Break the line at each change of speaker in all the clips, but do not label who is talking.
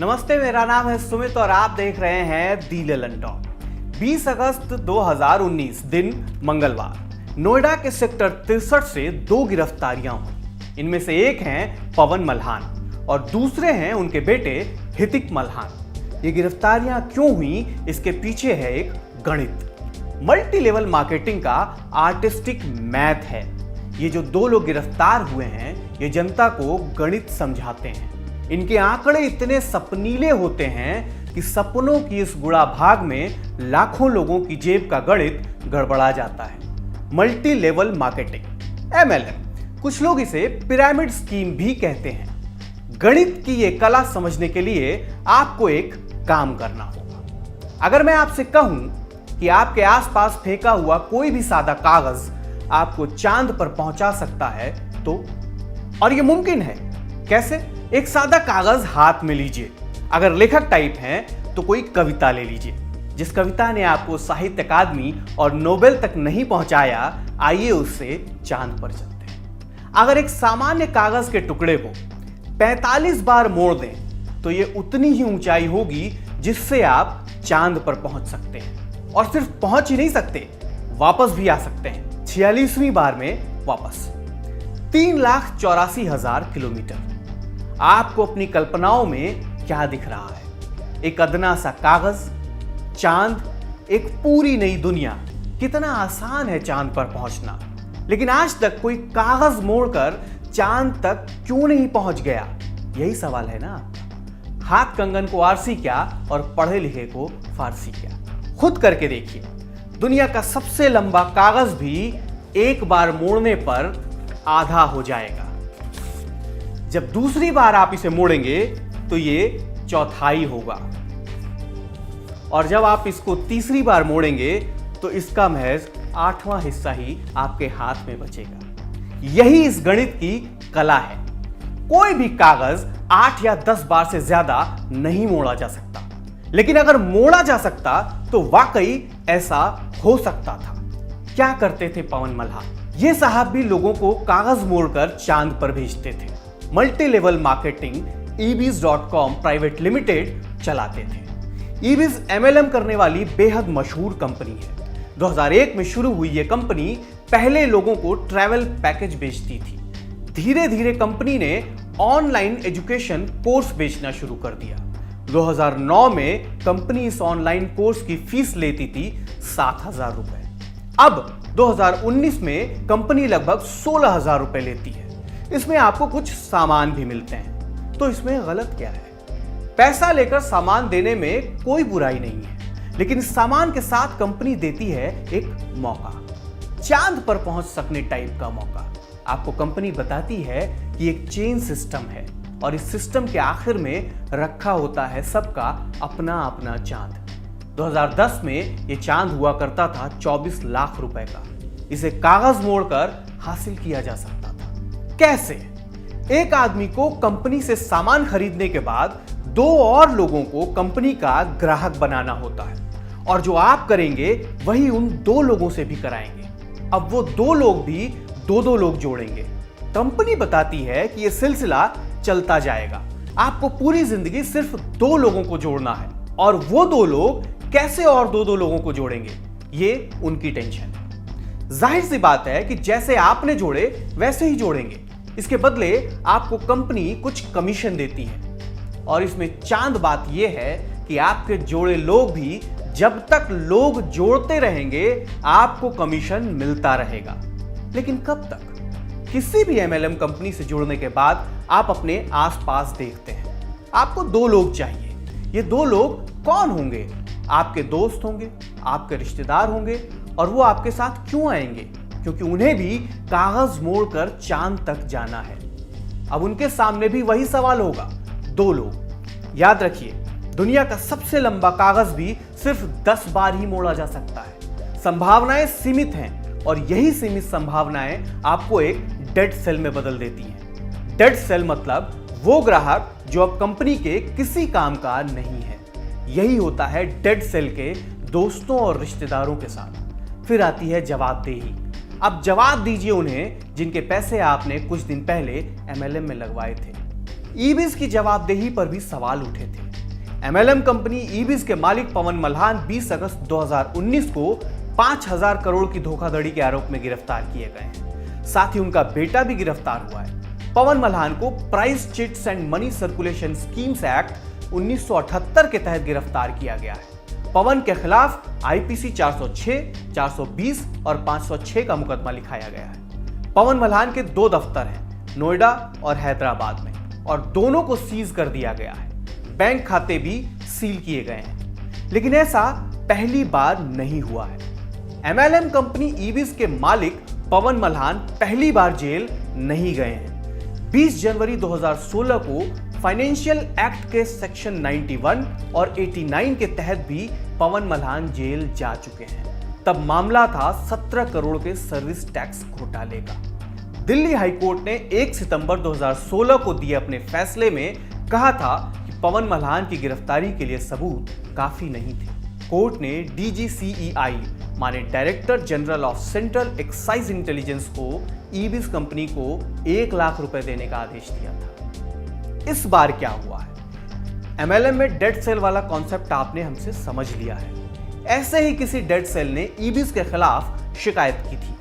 नमस्ते, मेरा नाम है सुमित और आप देख रहे हैं दी ललन टॉक। 20 अगस्त 2019 दिन मंगलवार नोएडा के सेक्टर 63 से 2 गिरफ्तारियां हुई। इनमें से एक हैं पवन मल्हान और दूसरे हैं उनके बेटे हितिक मल्हान। ये गिरफ्तारियां क्यों हुई, इसके पीछे है एक गणित। मल्टी लेवल मार्केटिंग का आर्टिस्टिक मैथ है। ये जो 2 लोग गिरफ्तार हुए हैं, ये जनता को गणित समझाते हैं। इनके आंकड़े इतने सपनीले होते हैं कि सपनों की इस गुड़ा भाग में लाखों लोगों की जेब का गणित गड़बड़ा जाता है। मल्टी लेवल मार्केटिंग, MLM, कुछ लोग इसे पिरामिड स्कीम भी कहते हैं। गणित की ये कला समझने के लिए आपको एक काम करना होगा। अगर मैं आपसे कहूं कि आपके आसपास फेंका हुआ कोई भी सादा कागज आपको चांद पर पहुंचा सकता है तो, और ये मुमकिन है। कैसे? एक सादा कागज हाथ में लीजिए। अगर लेखक टाइप हैं तो कोई कविता ले लीजिए। जिस कविता ने आपको साहित्य अकादमी और नोबेल तक नहीं पहुंचाया, आइए उससे चांद पर चलते हैं। अगर एक सामान्य कागज के टुकड़े को 45 बार मोड़ दें तो ये उतनी ही ऊंचाई होगी जिससे आप चांद पर पहुंच सकते हैं। और सिर्फ पहुंच ही नहीं सकते, वापस भी आ सकते हैं 46वीं बार में वापस। 3,84,000 किलोमीटर। आपको अपनी कल्पनाओं में क्या दिख रहा है? एक अदना सा कागज, चांद, एक पूरी नई दुनिया। कितना आसान है चांद पर पहुंचना, लेकिन आज तक कोई कागज मोड़कर चांद तक क्यों नहीं पहुंच गया? यही सवाल है ना आपका। हाथ कंगन को आरसी क्या और पढ़े लिखे को फारसी क्या? खुद करके देखिए। दुनिया का सबसे लंबा कागज भी एक बार मोड़ने पर आधा हो जाएगा। जब दूसरी बार आप इसे मोड़ेंगे तो ये चौथाई होगा, और जब आप इसको तीसरी बार मोड़ेंगे तो इसका महज 8वां हिस्सा ही आपके हाथ में बचेगा। यही इस गणित की कला है। कोई भी कागज 8 या 10 बार से ज्यादा नहीं मोड़ा जा सकता, लेकिन अगर मोड़ा जा सकता तो वाकई ऐसा हो सकता था। क्या करते थे पवन मल्हान? ये साहब भी लोगों को कागज मोड़कर चांद पर भेजते थे। Multi level marketing ebiz.com private limited चलाते थे। ebiz MLM करने वाली बेहद मशहूर कंपनी है। 2001 में शुरू हुई यह कंपनी पहले लोगों को ट्रैवल पैकेज बेचती थी। धीरे धीरे कंपनी ने ऑनलाइन एजुकेशन कोर्स बेचना शुरू कर दिया। 2009 में कंपनी इस ऑनलाइन कोर्स की फीस लेती थी 7,000 रुपए। अब 2019 में कंपनी लगभग 16,000 रुपए लेती है। इसमें आपको कुछ सामान भी मिलते हैं, तो इसमें गलत क्या है? पैसा लेकर सामान देने में कोई बुराई नहीं है, लेकिन सामान के साथ कंपनी देती है एक मौका, चांद पर पहुंच सकने टाइप का मौका। आपको कंपनी बताती है कि एक चेन सिस्टम है और इस सिस्टम के आखिर में रखा होता है सबका अपना अपना चांद। 2010 में यह चांद हुआ करता था 24 लाख रुपए का। इसे कागज मोड़कर हासिल किया जा सकता था। कैसे? एक आदमी को कंपनी से सामान खरीदने के बाद 2 और लोगों को कंपनी का ग्राहक बनाना होता है, और जो आप करेंगे वही उन 2 लोगों से भी कराएंगे। अब वो 2 लोग भी 2-2 लोग जोड़ेंगे। कंपनी बताती है कि यह सिलसिला चलता जाएगा। आपको पूरी जिंदगी सिर्फ 2 लोगों को जोड़ना है, और वो 2 लोग कैसे और 2-2 लोगों को जोड़ेंगे, ये उनकी टेंशन है। जाहिर सी बात है कि जैसे आपने जोड़े वैसे ही जोड़ेंगे। इसके बदले आपको कंपनी कुछ कमीशन देती है, और इसमें चांद बात यह है कि आपके जोड़े लोग भी जब तक लोग जोड़ते रहेंगे आपको कमीशन मिलता रहेगा। लेकिन कब तक? किसी भी MLM कंपनी से जुड़ने के बाद आप अपने आसपास देखते हैं, आपको 2 लोग चाहिए। ये 2 लोग कौन होंगे? आपके दोस्त होंगे, आपके रिश्तेदार होंगे, और वो आपके साथ क्यों आएंगे? क्योंकि उन्हें भी कागज मोड़कर चांद तक जाना है। अब उनके सामने भी वही सवाल होगा, 2 लोग। याद रखिए, दुनिया का सबसे लंबा कागज भी सिर्फ 10 बार ही मोड़ा जा सकता है। संभावनाएं सीमित हैं, और यही सीमित संभावनाएं आपको एक डेड सेल में बदल देती हैं। डेड सेल मतलब वो ग्राहक जो अब कंपनी के किसी काम का नहीं है। यही होता है डेड सेल के दोस्तों और रिश्तेदारों के साथ। फिर आती है जवाबदेही। अब जवाब दीजिए उन्हें जिनके पैसे आपने कुछ दिन पहले MLM में लगवाए थे। ईबिस की जवाबदेही पर भी सवाल उठे थे। एमएलएम कंपनी ईबिस के मालिक पवन मल्हान 20 अगस्त 2019 को 5,000 करोड़ की धोखाधड़ी के आरोप में गिरफ्तार किए गए हैं। साथ ही उनका बेटा भी गिरफ्तार हुआ है। पवन मल्हान को price chits and money circulation schemes act 1978 के तहत गिरफ्तार किया गया है। पवन के खिलाफ आईपीसी 406, 420 और 506 का मुकदमा लिखाया गया है। पवन मल्हान के 2 दफ्तर हैं, नोएडा और हैदराबाद में, और दोनों को सीज कर दिया गया है। बैंक खाते भी सील किए गए हैं। लेकिन ऐसा पहली बार नहीं हुआ है। एमएलएम कंपनी ईबिस के मालिक पवन मल्हान पहली बार जेल नहीं गए हैं। 20 जनवरी 2016 को फाइनेंशियल एक्ट के सेक्शन 91 और 89 के तहत भी पवन मल्हान जेल जा चुके हैं। तब मामला था 17 करोड़ के सर्विस टैक्स घोटाले का। दिल्ली हाईकोर्ट ने 1 सितंबर 2016 को दिए अपने फैसले में कहा था कि पवन मल्हान की गिरफ्तारी के लिए सबूत काफी नहीं थे। कोर्ट ने DGCEI माने director general of central excise intelligence को ईबिस कंपनी को 1 लाख रुपए देने का आदेश दिया था। इस बार क्या हुआ है? एमएलएम में डेड सेल वाला कॉन्सेप्ट आपने हमसे समझ लिया है। ऐसे ही किसी डेड सेल ने ईबिस के खिलाफ शिकायत की थी।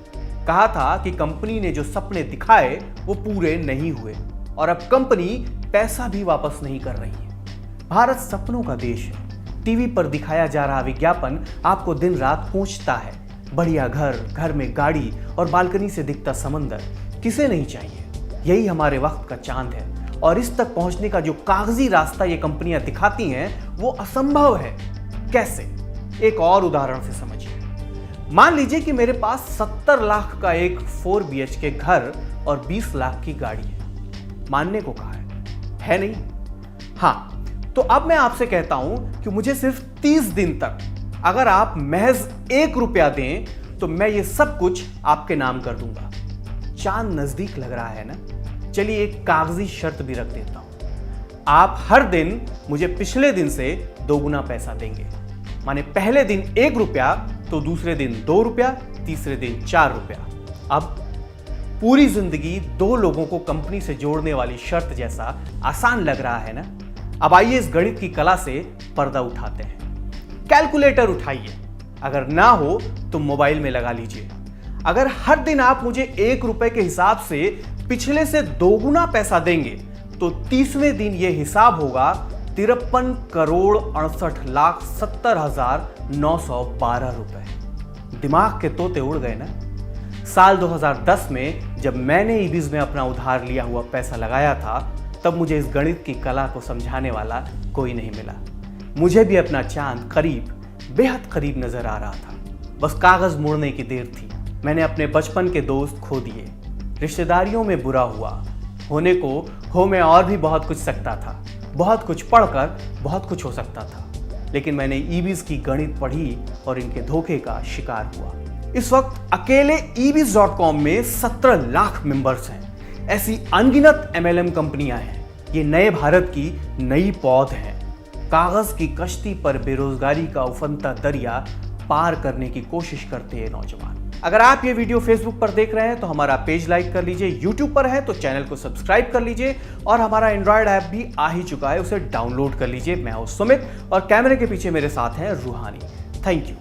कहा था कि कंपनी ने जो सपने दिखाए वो पूरे नहीं हुए और अब कंपनी पैसा भी वापस नहीं कर रही है। भारत सपनों का देश है। टीवी पर दिखाया जा रहा विज्ञापन आपको दिन रात पूछता है। बढ़िया घर, घर में गाड़ी और बालकनी से दिखता समंदर किसे नहीं चाहिए। यही हमारे वक्त का चांद है और इस तक पहुंचने का जो कागजी रास्ता ये कंपनियां दिखाती हैं वो असंभव है। कैसे? एक और उदाहरण से समझिए। मान लीजिए कि मेरे पास 70 लाख का एक 4 BHK घर और 20 लाख की गाड़ी है। मानने को कहा है नहीं? हाँ, तो अब मैं आपसे कहता हूं कि मुझे सिर्फ 30 दिन तक अगर आप महज 1 रुपया दें तो मैं ये सब कुछ आपके नाम कर दूंगा। चांद नजदीक लग रहा है ना? चलिए एक कागजी शर्त भी रख देता हूं। आप हर दिन मुझे पिछले दिन से 2 गुना पैसा देंगे। माने पहले दिन 1 रुपया तो दूसरे दिन 2 रुपया, तीसरे दिन 4 रुपया। अब पूरी जिंदगी 2 लोगों को कंपनी से जोड़ने वाली शर्त जैसा आसान लग रहा है ना? अब आइए इस गणित की कला से पर्दा उठाते हैं। कैलकुलेटर उठाइए, अगर ना हो तो मोबाइल में लगा लीजिए। अगर हर दिन आप मुझे 1 रुपए के हिसाब से पिछले से 2 गुना पैसा देंगे तो 30वें दिन यह हिसाब होगा 53 करोड़ 68,70,912 रुपए। दिमाग के तोते उड़ गए ना? साल 2010 में जब मैंने ईबिस में अपना उधार लिया हुआ पैसा लगाया था तब मुझे इस गणित की कला को समझाने वाला कोई नहीं मिला। मुझे भी अपना चांद करीब, बेहद करीब नजर आ रहा था। बस कागज मोड़ने की देर थी। मैंने अपने बचपन के दोस्त खो दिए। रिश्तेदारियों में बुरा हुआ। होने को हो मैं और भी बहुत कुछ सकता था। बहुत कुछ पढ़कर बहुत कुछ हो सकता था। लेकिन मैंने ईबिस की गणित पढ़ी और इनके धोखे का शिकार हुआ। इस वक्त अकेले ebis.com में 17 लाख मेंबर्स हैं। ऐसी अनगिनत एमएलएम कंपनियां हैं। ये नए भारत की नई पौध है। कागज की कश्ती पर बेरोजगारी का उफनता दरिया पार करने की कोशिश करते हैं नौजवान। अगर आप ये वीडियो फेसबुक पर देख रहे हैं तो हमारा पेज लाइक कर लीजिए, यूट्यूब पर है तो चैनल को सब्सक्राइब कर लीजिए और हमारा एंड्रॉयड ऐप भी आ ही चुका है, उसे डाउनलोड कर लीजिए। मैं हूं सुमित और कैमरे के पीछे मेरे साथ हैं रूहानी। Thank you.